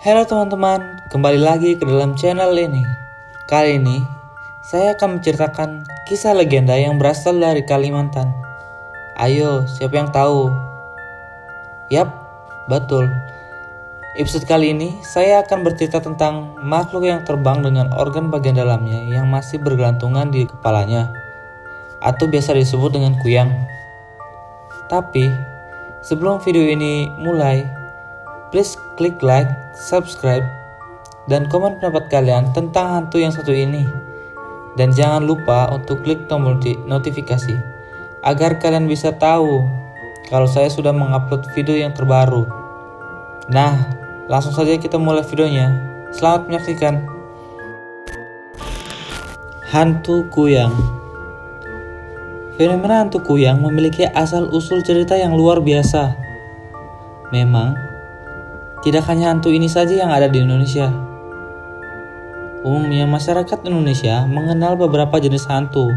Halo teman-teman, kembali lagi ke dalam channel ini. Kali ini, saya akan menceritakan kisah legenda yang berasal dari Kalimantan. Ayo, siapa yang tahu? Yap, betul. Episode kali ini, saya akan bercerita tentang makhluk yang terbang dengan organ bagian dalamnya yang masih bergelantungan di kepalanya, atau biasa disebut dengan kuyang. Tapi, sebelum video ini mulai, please klik like, subscribe, dan komen pendapat kalian tentang hantu yang satu ini. Dan jangan lupa untuk klik tombol notifikasi agar kalian bisa tahu kalau saya sudah mengupload video yang terbaru. Nah, langsung saja kita mulai videonya. Selamat menyaksikan. Hantu Kuyang. Fenomena hantu kuyang memiliki asal-usul cerita yang luar biasa. Memang, tidak hanya hantu ini saja yang ada di Indonesia. Umumnya masyarakat Indonesia mengenal beberapa jenis hantu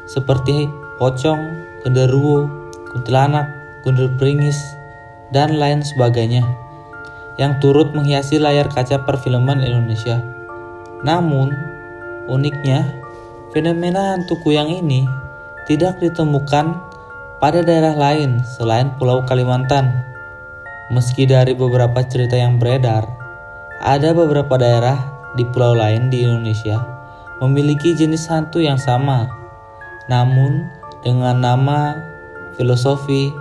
seperti pocong, genderuwo, kuntilanak, gundul pringis, dan lain sebagainya yang turut menghiasi layar kaca perfilman Indonesia. Namun, uniknya, fenomena hantu kuyang ini tidak ditemukan pada daerah lain selain Pulau Kalimantan. Meski dari beberapa cerita yang beredar, ada beberapa daerah di pulau lain di Indonesia memiliki jenis hantu yang sama, namun dengan nama, filosofi,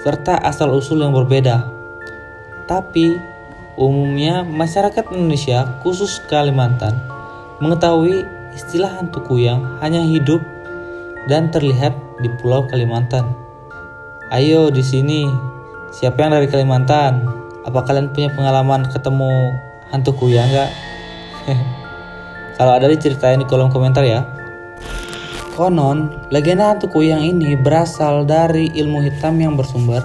serta asal-usul yang berbeda. Tapi, umumnya masyarakat Indonesia khusus Kalimantan mengetahui istilah hantu kuyang hanya hidup dan terlihat di Pulau Kalimantan. Ayo di sini, siapa yang dari Kalimantan? Apa kalian punya pengalaman ketemu hantu kuyang gak? Kalau ada diceritain di kolom komentar ya. Konon, legenda hantu kuyang ini berasal dari ilmu hitam yang bersumber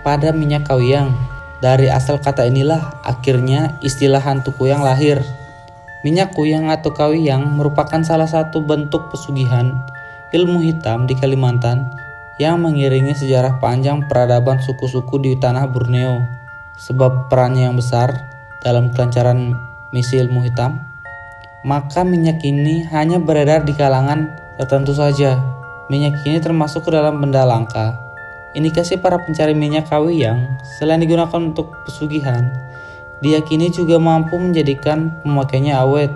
pada minyak kawiyang. Dari asal kata inilah akhirnya istilah hantu kuyang lahir. Minyak kuyang atau kawiyang merupakan salah satu bentuk pesugihan ilmu hitam di Kalimantan yang mengiringi sejarah panjang peradaban suku-suku di tanah Borneo. Sebab perannya yang besar dalam kelancaran misi ilmu hitam, maka minyak ini hanya beredar di kalangan tertentu saja. Minyak ini termasuk ke dalam benda langka. Indikasi para pencari minyak kawiyang selain digunakan untuk pesugihan, diyakini juga mampu menjadikan pemakainya awet,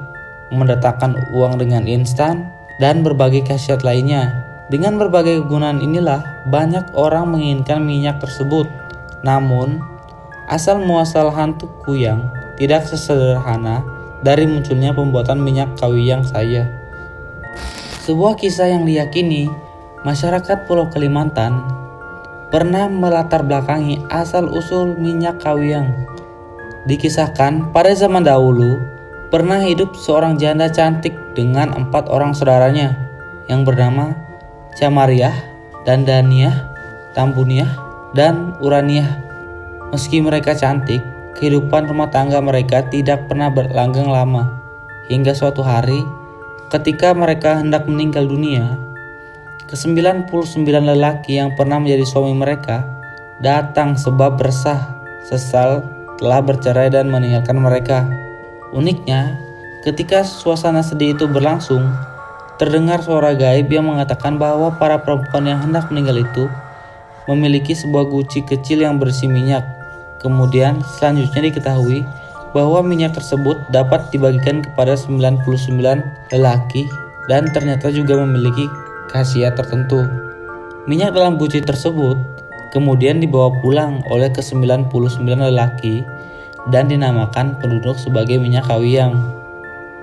mendatangkan uang dengan instan, dan berbagai khasiat lainnya. Dengan berbagai kegunaan inilah banyak orang menginginkan minyak tersebut. Namun, asal muasal hantu kuyang tidak sesederhana dari munculnya pembuatan minyak kawiyang saja. Sebuah kisah yang diyakini masyarakat Pulau Kalimantan pernah melatar belakangi asal-usul minyak kawiyang. Dikisahkan pada zaman dahulu pernah hidup seorang janda cantik dengan 4 orang saudaranya yang bernama Camariah, Dandaniah, Tambuniah, dan Uraniah. Meski mereka cantik, kehidupan rumah tangga mereka tidak pernah berlanggeng lama. Hingga suatu hari, ketika mereka hendak meninggal dunia, ke-99 lelaki yang pernah menjadi suami mereka datang sebab resah, sesal telah bercerai dan meninggalkan mereka. Uniknya, ketika suasana sedih itu berlangsung, terdengar suara gaib yang mengatakan bahwa para perempuan yang hendak meninggal itu memiliki sebuah guci kecil yang berisi minyak. Kemudian selanjutnya diketahui bahwa minyak tersebut dapat dibagikan kepada 99 lelaki dan ternyata juga memiliki khasiat tertentu. Minyak dalam guci tersebut kemudian dibawa pulang oleh ke-99 lelaki dan dinamakan penduduk sebagai minyak kawiyang.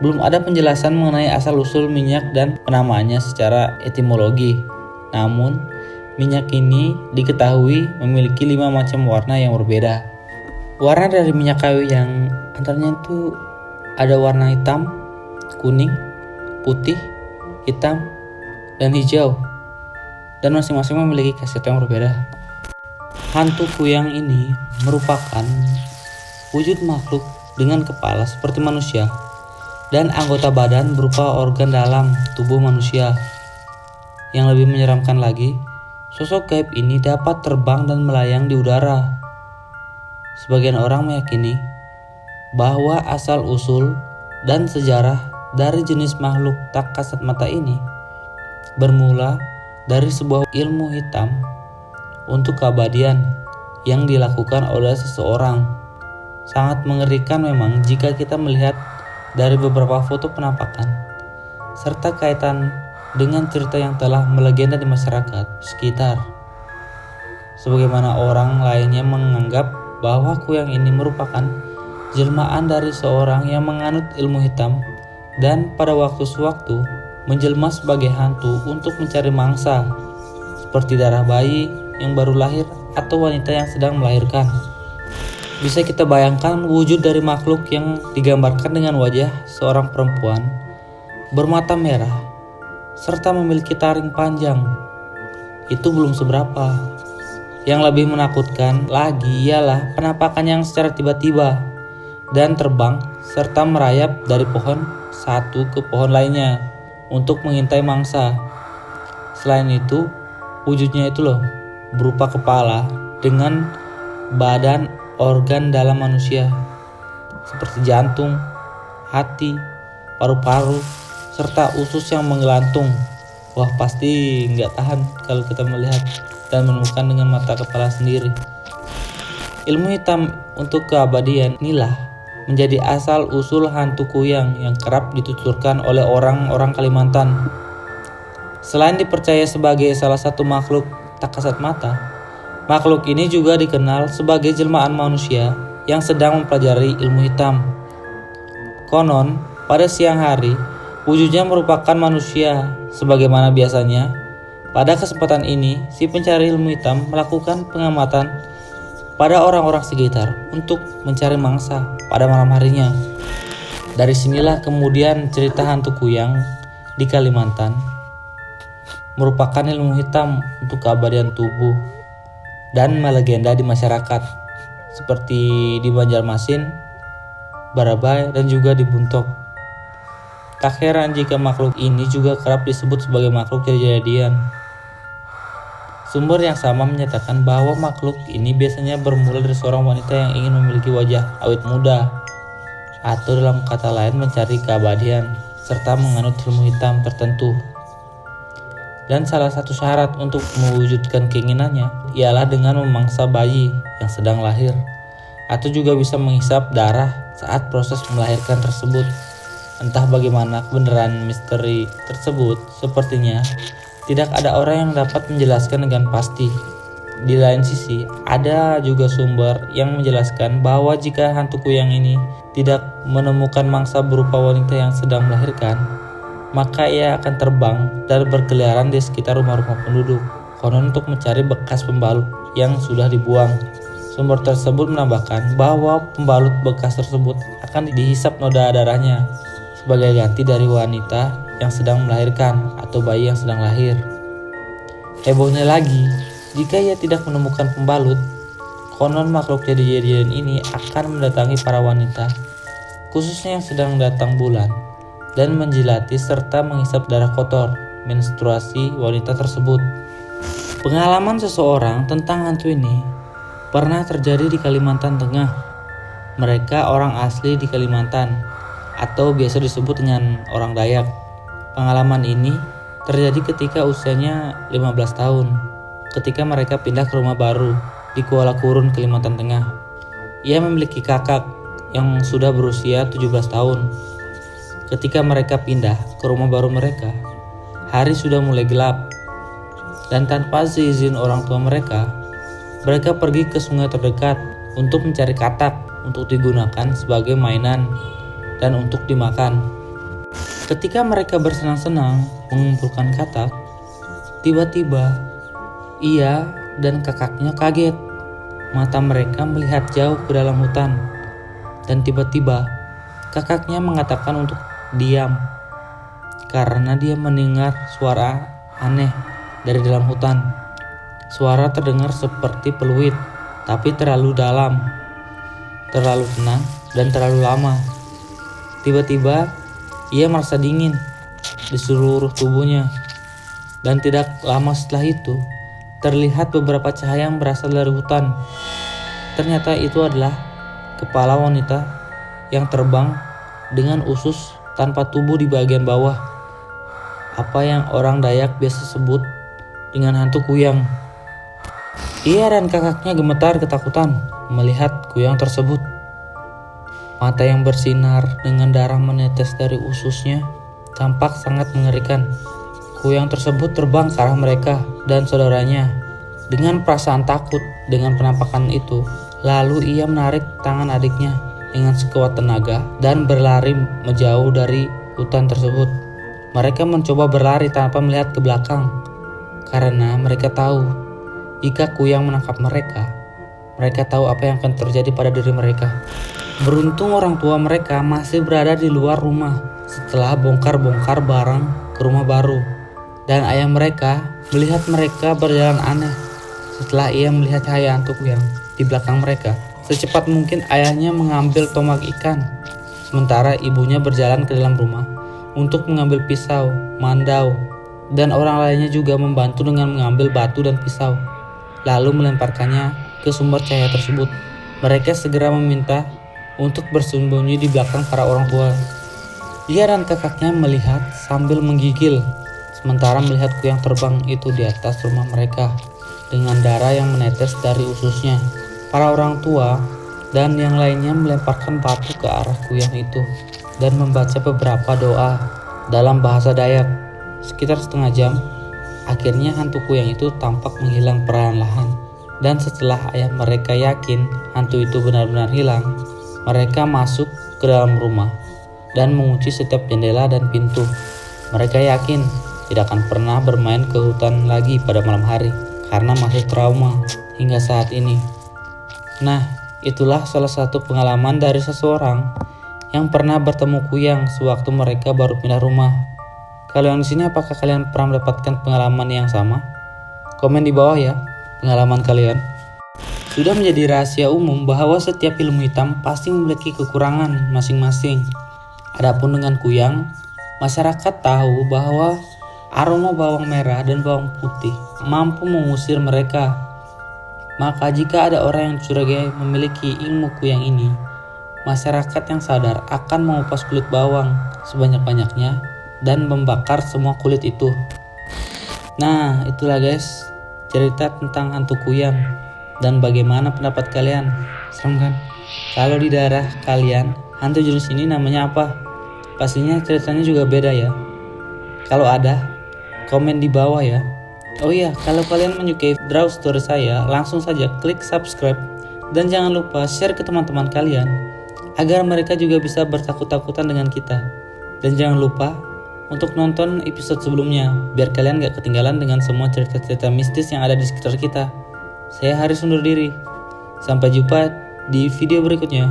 Belum ada penjelasan mengenai asal-usul minyak dan penamaannya secara etimologi. Namun, minyak ini diketahui memiliki 5 macam warna yang berbeda. Warna dari minyak kawiyang antaranya itu ada warna hitam, kuning, putih, hitam, dan hijau. Dan masing-masing memiliki khasiat yang berbeda. Hantu kuyang ini merupakan wujud makhluk dengan kepala seperti manusia dan anggota badan berupa organ dalam tubuh manusia. Yang lebih menyeramkan lagi, sosok gaib ini dapat terbang dan melayang di udara. Sebagian orang meyakini bahwa asal-usul dan sejarah dari jenis makhluk tak kasat mata ini bermula dari sebuah ilmu hitam untuk keabadian yang dilakukan oleh seseorang. Sangat mengerikan memang jika kita melihat dari beberapa foto penampakan serta kaitan dengan cerita yang telah melegenda di masyarakat sekitar. Sebagaimana orang lainnya menganggap bahwa kuyang ini merupakan jelmaan dari seorang yang menganut ilmu hitam dan pada waktu sewaktu menjelma sebagai hantu untuk mencari mangsa, seperti darah bayi yang baru lahir atau wanita yang sedang melahirkan. Bisa kita bayangkan wujud dari makhluk yang digambarkan dengan wajah seorang perempuan bermata merah serta memiliki taring panjang. Itu belum seberapa. Yang lebih menakutkan lagi ialah penampakan yang secara tiba-tiba dan terbang serta merayap dari pohon satu ke pohon lainnya untuk mengintai mangsa. Selain itu, wujudnya itu berupa kepala dengan badan organ dalam manusia seperti jantung, hati, paru-paru, serta usus yang menggelantung. Wah, pasti nggak tahan kalau kita melihat dan menemukan dengan mata kepala sendiri. Ilmu hitam untuk keabadian inilah menjadi asal usul hantu kuyang yang kerap dituturkan oleh orang-orang Kalimantan. Selain dipercaya sebagai salah satu makhluk tak kasat mata, makhluk ini juga dikenal sebagai jelmaan manusia yang sedang mempelajari ilmu hitam. Konon, pada siang hari, wujudnya merupakan manusia. Sebagaimana biasanya, pada kesempatan ini, si pencari ilmu hitam melakukan pengamatan pada orang-orang sekitar untuk mencari mangsa pada malam harinya. Dari sinilah kemudian cerita hantu kuyang di Kalimantan merupakan ilmu hitam untuk keabadian tubuh dan melegenda di masyarakat, seperti di Banjarmasin, Barabai, dan juga di Buntok. Tak heran jika makhluk ini juga kerap disebut sebagai makhluk jadi-jadian. Sumber yang sama menyatakan bahwa makhluk ini biasanya bermula dari seorang wanita yang ingin memiliki wajah awet muda, atau dalam kata lain mencari keabadian, serta menganut ilmu hitam tertentu. Dan salah satu syarat untuk mewujudkan keinginannya ialah dengan memangsa bayi yang sedang lahir, atau juga bisa menghisap darah saat proses melahirkan tersebut. Entah bagaimana kebenaran misteri tersebut, sepertinya tidak ada orang yang dapat menjelaskan dengan pasti. Di lain sisi, ada juga sumber yang menjelaskan bahwa jika hantu kuyang ini tidak menemukan mangsa berupa wanita yang sedang melahirkan, maka ia akan terbang dan berkeliaran di sekitar rumah-rumah penduduk, konon untuk mencari bekas pembalut yang sudah dibuang. Sumber tersebut menambahkan bahwa pembalut bekas tersebut akan dihisap noda darahnya sebagai ganti dari wanita yang sedang melahirkan atau bayi yang sedang lahir. Hebohnya lagi, jika ia tidak menemukan pembalut, konon makhluk jadi-jadian ini akan mendatangi para wanita, khususnya yang sedang datang bulan, dan menjilati serta menghisap darah kotor menstruasi wanita tersebut. Pengalaman seseorang tentang hantu ini pernah terjadi di Kalimantan Tengah. Mereka orang asli di Kalimantan, atau biasa disebut dengan orang Dayak. Pengalaman ini terjadi ketika usianya 15 tahun, ketika mereka pindah ke rumah baru di Kuala Kurun, Kalimantan Tengah. Ia memiliki kakak yang sudah berusia 17 tahun. Ketika mereka pindah ke rumah baru mereka, hari sudah mulai gelap, dan tanpa seizin orang tua mereka pergi ke sungai terdekat untuk mencari katak untuk digunakan sebagai mainan dan untuk dimakan. Ketika mereka bersenang-senang mengumpulkan katak, tiba-tiba ia dan kakaknya kaget. Mata mereka melihat jauh ke dalam hutan, dan tiba-tiba kakaknya mengatakan untuk diam karena dia mendengar suara aneh dari dalam hutan. Suara terdengar seperti peluit, tapi terlalu dalam, terlalu tenang, dan terlalu lama. Tiba-tiba ia merasa dingin di seluruh tubuhnya, dan tidak lama setelah itu terlihat beberapa cahaya yang berasal dari hutan. Ternyata itu adalah kepala wanita yang terbang dengan usus tanpa tubuh di bagian bawah. Apa yang orang Dayak biasa sebut dengan hantu kuyang. Ia dan kakaknya gemetar ketakutan melihat kuyang tersebut. Mata yang bersinar dengan darah menetes dari ususnya tampak sangat mengerikan. Kuyang tersebut terbang ke arah mereka dan saudaranya. Dengan perasaan takut dengan penampakan itu, lalu ia menarik tangan adiknya dengan sekuat tenaga dan berlari menjauh dari hutan tersebut. Mereka mencoba berlari tanpa melihat ke belakang karena mereka tahu jika kuyang menangkap mereka, mereka tahu apa yang akan terjadi pada diri mereka. Beruntung orang tua mereka masih berada di luar rumah setelah bongkar-bongkar barang ke rumah baru, dan ayah mereka melihat mereka berjalan aneh setelah ia melihat cahaya hantu kuyang di belakang mereka. Secepat mungkin ayahnya mengambil tombak ikan, sementara ibunya berjalan ke dalam rumah untuk mengambil pisau, mandau, dan orang lainnya juga membantu dengan mengambil batu dan pisau, lalu melemparkannya ke sumber cahaya tersebut. Mereka segera meminta untuk bersembunyi di belakang para orang tua. Dia dan kakaknya melihat sambil menggigil, sementara melihat kuyang terbang itu di atas rumah mereka dengan darah yang menetes dari ususnya. Para orang tua dan yang lainnya melemparkan batu ke arah kuyang itu dan membaca beberapa doa dalam bahasa Dayak. Sekitar setengah jam, akhirnya hantu kuyang itu tampak menghilang perlahan-lahan. Dan setelah ayah mereka yakin hantu itu benar-benar hilang, mereka masuk ke dalam rumah dan mengunci setiap jendela dan pintu. Mereka yakin tidak akan pernah bermain ke hutan lagi pada malam hari karena masih trauma hingga saat ini. Nah, itulah salah satu pengalaman dari seseorang yang pernah bertemu kuyang sewaktu mereka baru pindah rumah. Kalau yang di sini, apakah kalian pernah mendapatkan pengalaman yang sama? Komen di bawah ya pengalaman kalian. Sudah menjadi rahasia umum bahwa setiap ilmu hitam pasti memiliki kekurangan masing-masing. Adapun dengan kuyang, masyarakat tahu bahwa aroma bawang merah dan bawang putih mampu mengusir mereka. Maka jika ada orang yang curigai memiliki ilmu kuyang ini, masyarakat yang sadar akan mengupas kulit bawang sebanyak-banyaknya dan membakar semua kulit itu. Nah, itulah guys, cerita tentang hantu kuyang. Dan bagaimana pendapat kalian? Serem kan? Kalau di daerah kalian, hantu jenis ini namanya apa? Pastinya ceritanya juga beda ya. Kalau ada, komen di bawah ya. Oh iya, kalau kalian menyukai draw story saya, langsung saja klik subscribe. Dan jangan lupa share ke teman-teman kalian, agar mereka juga bisa bertakut-takutan dengan kita. Dan jangan lupa untuk nonton episode sebelumnya, biar kalian gak ketinggalan dengan semua cerita-cerita mistis yang ada di sekitar kita. Saya Haris undur diri. Sampai jumpa di video berikutnya.